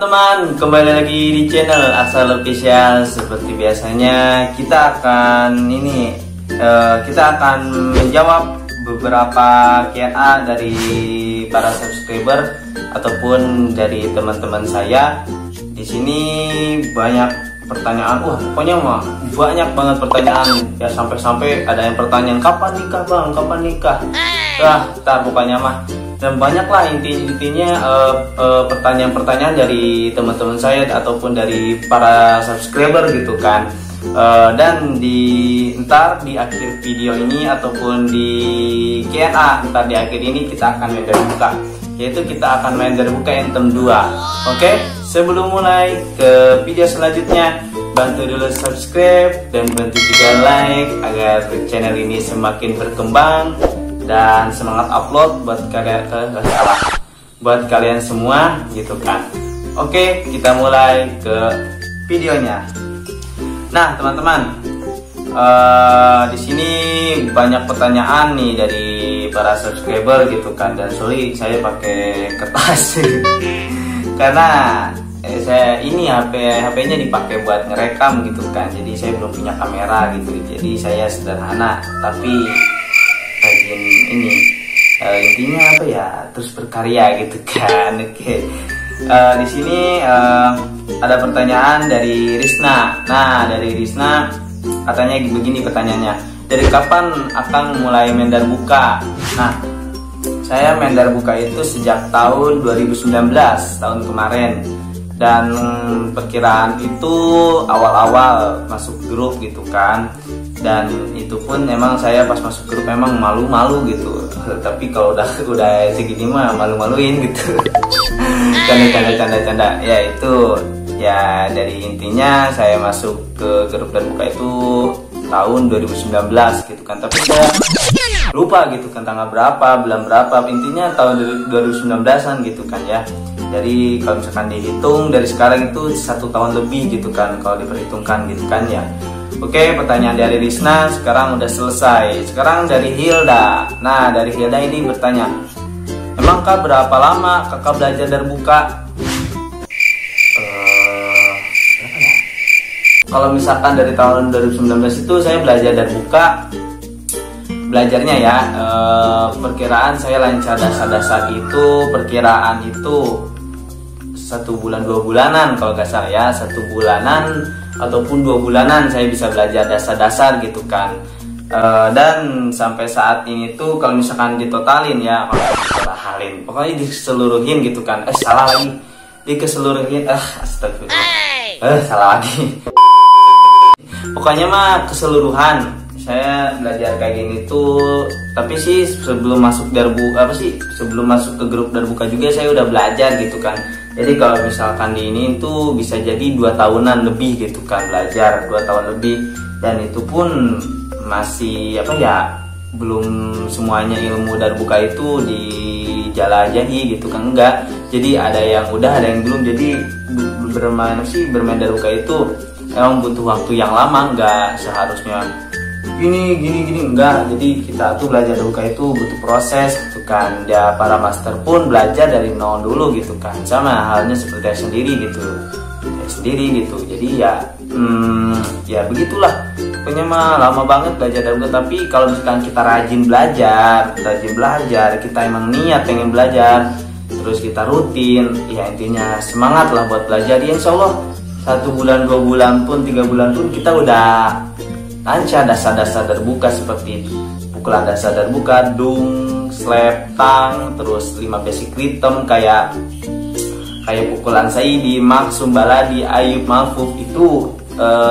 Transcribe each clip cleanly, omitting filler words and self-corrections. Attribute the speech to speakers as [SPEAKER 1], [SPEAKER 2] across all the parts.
[SPEAKER 1] teman-teman, kembali lagi di channel Asal Official. Seperti biasanya kita akan menjawab beberapa Q&A dari para subscriber ataupun dari teman-teman saya. Di sini banyak pertanyaan, pokoknya mah banyak banget pertanyaan ya, sampai-sampai ada yang pertanyaan kapan nikah bang, kapan nikah. Ntar pokoknya mah. Dan banyaklah intinya pertanyaan-pertanyaan dari teman-teman saya ataupun dari para subscriber gitu kan. Dan ntar di akhir video ini ataupun di Q&A ntar di akhir ini kita akan main dari buka, yaitu kita akan main dari buka Anthem 2. Oke, sebelum mulai ke video selanjutnya, bantu dulu subscribe dan bantu juga like agar channel ini semakin berkembang dan semangat upload buat kalian semua gitu kan. Oke, kita mulai ke videonya. Nah teman-teman, di sini banyak pertanyaan nih dari para subscriber gitu kan. Dan sorry saya pakai kertas karena saya ini HP-nya dipakai buat ngerekam gitu kan. Jadi saya belum punya kamera gitu. Jadi saya sederhana tapi rajin ini, intinya apa ya, terus berkarya gitu kan. Oke. Di sini ada pertanyaan dari Risna. Nah, dari Risna katanya begini pertanyaannya. Dari kapan akan mulai mendar buka? Nah, saya mendar buka itu sejak tahun 2019, tahun kemarin. Dan perkiraan itu awal-awal masuk grup gitu kan. Dan itu pun emang saya pas masuk grup emang malu-malu gitu. Tapi kalau udah segini mah malu-maluin gitu. Canda. Ya itu ya, dari intinya saya masuk ke grup dan buka itu tahun 2019 gitu kan. Tapi saya lupa gitu kan tanggal berapa, bulan berapa. Intinya tahun 2019an gitu kan ya. Jadi kalau misalkan dihitung dari sekarang itu 1 tahun lebih gitu kan kalau diperhitungkan gitu kan ya. Oke, pertanyaan dari Risna sekarang udah selesai. Sekarang dari Hilda. Nah, dari Hilda ini bertanya, emangkah berapa lama kakak belajar dari buka? Berapa ya? Kalau misalkan dari tahun 2019 itu saya belajar dari buka, belajarnya ya, perkiraan saya lancar dasar-dasar itu, perkiraan itu 1 bulan 2 bulanan kalau nggak salah ya, 1 bulanan ataupun 2 bulanan saya bisa belajar dasar-dasar gitu kan. Dan sampai saat ini tuh kalau misalkan ditotalin ya, pokoknya diseluruhin gitu kan. Salah lagi, dikeseluruhin, astagfirullah, salah lagi. Pokoknya mah keseluruhan saya belajar kayak gini tuh. Tapi sih sebelum masuk sebelum masuk ke grup Darbuka juga saya udah belajar gitu kan. Jadi kalau misalkan di ini tuh bisa jadi 2 tahunan lebih gitu kan, belajar 2 tahun lebih. Dan itu pun masih belum semuanya ilmu Darbuka itu dijelajahi gitu kan, enggak. Jadi ada yang udah, ada yang belum. Jadi bermain Darbuka itu emang butuh waktu yang lama, enggak seharusnya gini enggak. Jadi kita tuh belajar Darbuka itu butuh proses gitu kan. Ya para master pun belajar dari nol dulu gitu kan, sama halnya seperti saya sendiri gitu. Jadi ya begitulah. Pokoknya mah lama banget belajar Darbuka. Tapi kalau misalkan kita rajin belajar, kita emang niat pengen belajar, terus kita rutin, ya intinya semangat lah buat belajar. Ya insya Allah 1 bulan, 2 bulan pun, 3 bulan pun kita udah lancar dasar-dasar Darbuka, seperti pukulan dasar Darbuka, dung, slap, tang, terus 5 basic rhythm kayak pukulan Saidi, Max, Sumbaladi, Ayub, Mahfuz itu,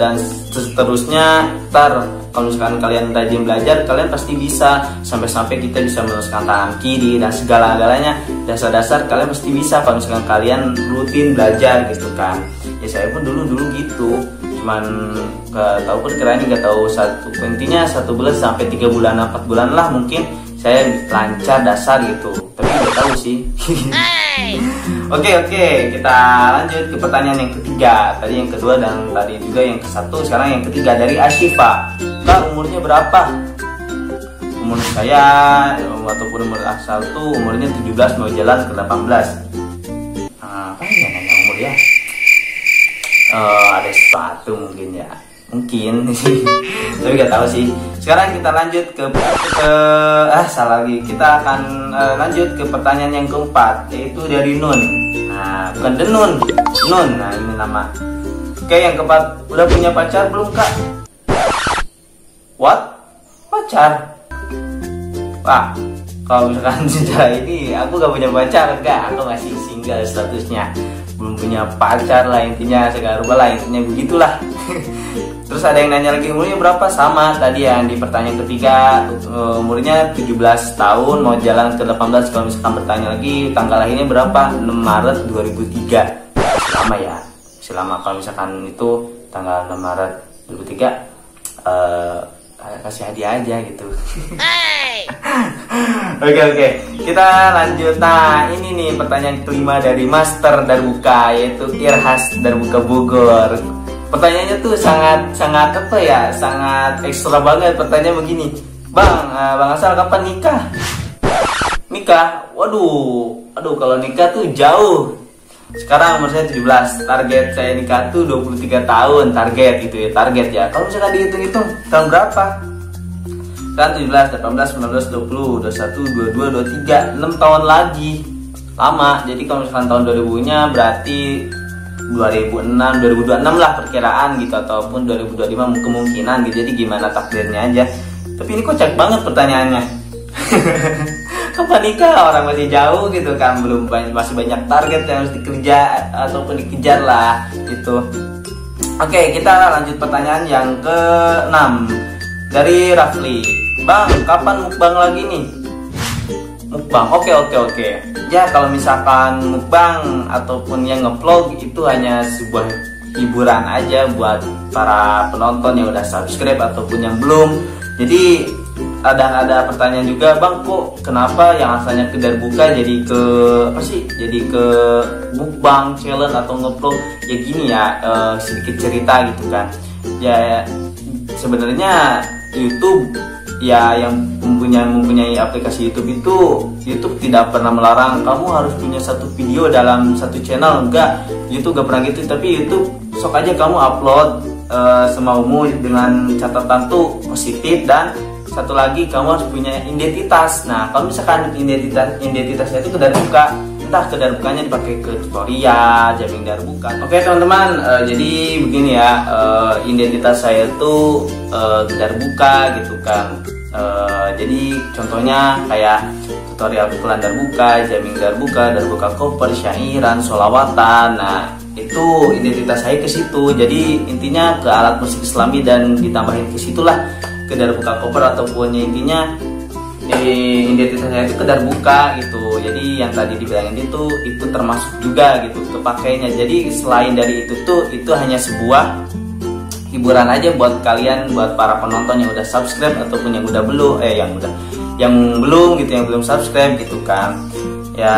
[SPEAKER 1] dan seterusnya. Kalau misalkan kalian rajin belajar, kalian pasti bisa sampai kita bisa meluruskan tangan kiri dan segala-galanya. Dasar-dasar kalian pasti bisa kalau misalkan kalian rutin belajar gitu kan. Ya saya pun dulu gitu, cuman gak tahu perkiraan, gak tahu intinya 1 bulan sampai 3 bulan 4 bulan lah mungkin saya lancar dasar gitu. Tapi gak tahu sih. Oke, kita lanjut ke pertanyaan yang ketiga. Tadi yang kedua dan tadi juga yang ke-1. Sekarang yang ketiga dari Ashifa. Kak, umurnya berapa? Umur saya ataupun umur Asal tuh umurnya 17 mau jalan ke 18. Apa ya nanya umur ya? ada sepatu mungkin ya, mungkin tapi nggak tahu sih. Sekarang kita lanjut ke salah lagi, kita akan lanjut ke pertanyaan yang keempat, yaitu dari Nun. Nah, bukan Denun, Nun. Nah, ini nama. Oke, yang keempat, udah punya pacar belum kak? What? Pacar? Wah, kalau misalkan secara ini aku gak punya pacar, enggak, aku masih single statusnya, belum punya pacar lah intinya, segala rupa lah intinya begitulah. Terus ada yang nanya lagi, umurnya berapa? Sama tadi yang di pertanyaan ketiga, umurnya 17 tahun mau jalan ke 18. Kalau misalkan bertanya lagi tanggal lahirnya berapa, 6 Maret 2003. Lama ya, masih lama. Kalau misalkan itu tanggal 6 Maret 2003, kasih hadiah aja gitu. Oke, kita lanjut. Nah, ini nih pertanyaan kelima dari Master Darbuka, yaitu Irhas Darbuka Bogor. Pertanyaannya tuh sangat apa ya, sangat ekstra banget. Pertanyaan begini, Bang Asal kapan nikah? Waduh, kalau nikah tuh jauh. Sekarang umur saya 17, target saya nikah tuh 23 tahun, target gitu ya, target ya. Kalau misalkan dihitung-hitung tahun berapa? Kan 17, 18, 19, 20, 21, 22, 23, 6 tahun lagi. Lama. Jadi kalau misalkan tahun 2000-nya berarti 2006, 2026 lah perkiraan gitu, ataupun 2025 kemungkinan gitu. Jadi gimana takdirnya aja. Tapi ini kocak banget pertanyaannya. Kapan nikah? Orang masih jauh gitu kan, masih banyak target yang harus dikerja ataupun dikejar lah gitu. Oke, kita lanjut pertanyaan yang ke-6 dari Rafli. Bang, kapan mukbang lagi nih? Mukbang, oke. Ya kalau misalkan mukbang ataupun yang ngevlog itu hanya sebuah hiburan aja buat para penonton yang udah subscribe ataupun yang belum. Jadi ada pertanyaan juga, Bang, kok kenapa yang asalnya ke Darbuka jadi ke jadi ke mukbang challenge atau ngevlog? Ya gini ya, sedikit cerita gitu kan. Ya sebenarnya YouTube ya, yang mempunyai aplikasi YouTube itu, YouTube tidak pernah melarang kamu harus punya satu video dalam satu channel, enggak. YouTube gak pernah gitu, tapi YouTube sok aja kamu upload semaumu dengan catatan tuh positif, dan satu lagi kamu harus punya identitas. Nah, kalau misalkan identitasnya itu ke Darbuka, entah ke Darbukanya dipakai ke tutorial, jamming Darbuka. Oke teman-teman, jadi begini ya, identitas saya itu ke Darbuka gitu kan. Jadi contohnya kayak tutorial pukulan Darbuka, jamming Darbuka, Darbuka cover, syairan, sholawatan. Nah, itu identitas saya ke situ. Jadi intinya ke alat musik Islami dan ditambahin ke situlah, ke Darbuka cover ataupun intinya identitas saya itu ke Darbuka gitu. Jadi yang tadi dibilangin itu termasuk juga gitu kepakainya. Jadi selain dari itu tuh, itu hanya sebuah hiburan aja buat kalian, buat para penonton yang udah subscribe ataupun yang udah belum yang belum subscribe gitu kan. Ya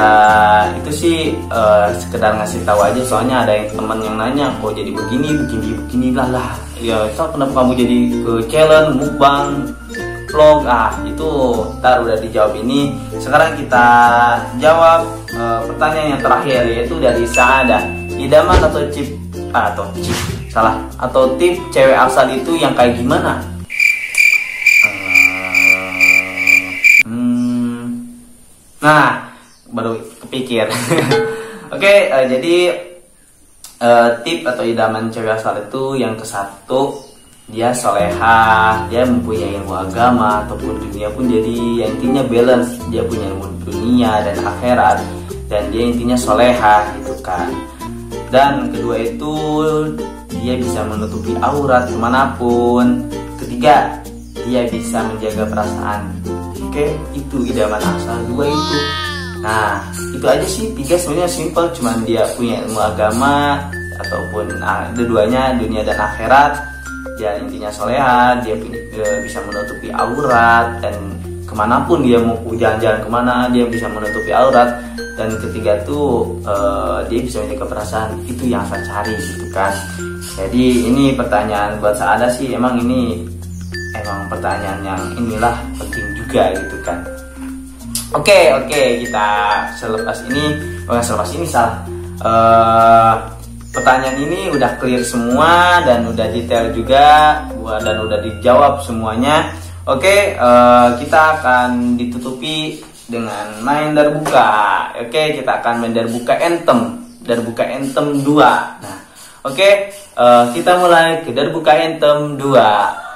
[SPEAKER 1] itu sih sekedar ngasih tahu aja, soalnya ada yang teman yang nanya, kok jadi begini lah. Ya kenapa kamu jadi ke challenge mukbang vlog? Itu ntar udah dijawab ini. Sekarang kita jawab pertanyaan yang terakhir, yaitu dari Saada. Idaman atau tip cewek asal itu yang kayak gimana? Nah, baru kepikir. Oke, jadi tip atau idaman cewek asal itu yang ke-1, dia solehah, dia mempunyai ilmu agama ataupun dunia pun, jadi intinya balance, dia punya ilmu dunia dan akhirat, dan dia intinya solehah gitu kan. Dan kedua itu dia bisa menutupi aurat kemanapun. Ketiga, dia bisa menjaga perasaan. Oke, itu idaman asal 2 itu. Nah, itu aja sih 3, sebenarnya simple, cuman dia punya ilmu agama ataupun keduanya dunia dan akhirat. Dia intinya solehah, dia bisa menutupi aurat, dan kemanapun dia mau jalan-jalan kemana dia bisa menutupi aurat. Dan ketiga tuh dia bisa menjaga perasaan. Itu yang saya cari gitu kan. Jadi ini pertanyaan buat Saada sih, emang pertanyaan yang inilah penting juga gitu kan. Oke, kita selepas ini salah. pertanyaan ini udah clear semua dan udah detail juga dan udah dijawab semuanya. Oke, kita akan ditutupi dengan main darbuka. Oke, kita akan main darbuka Anthem 2. Nah, oke, kita mulai ke darbuka Anthem 2.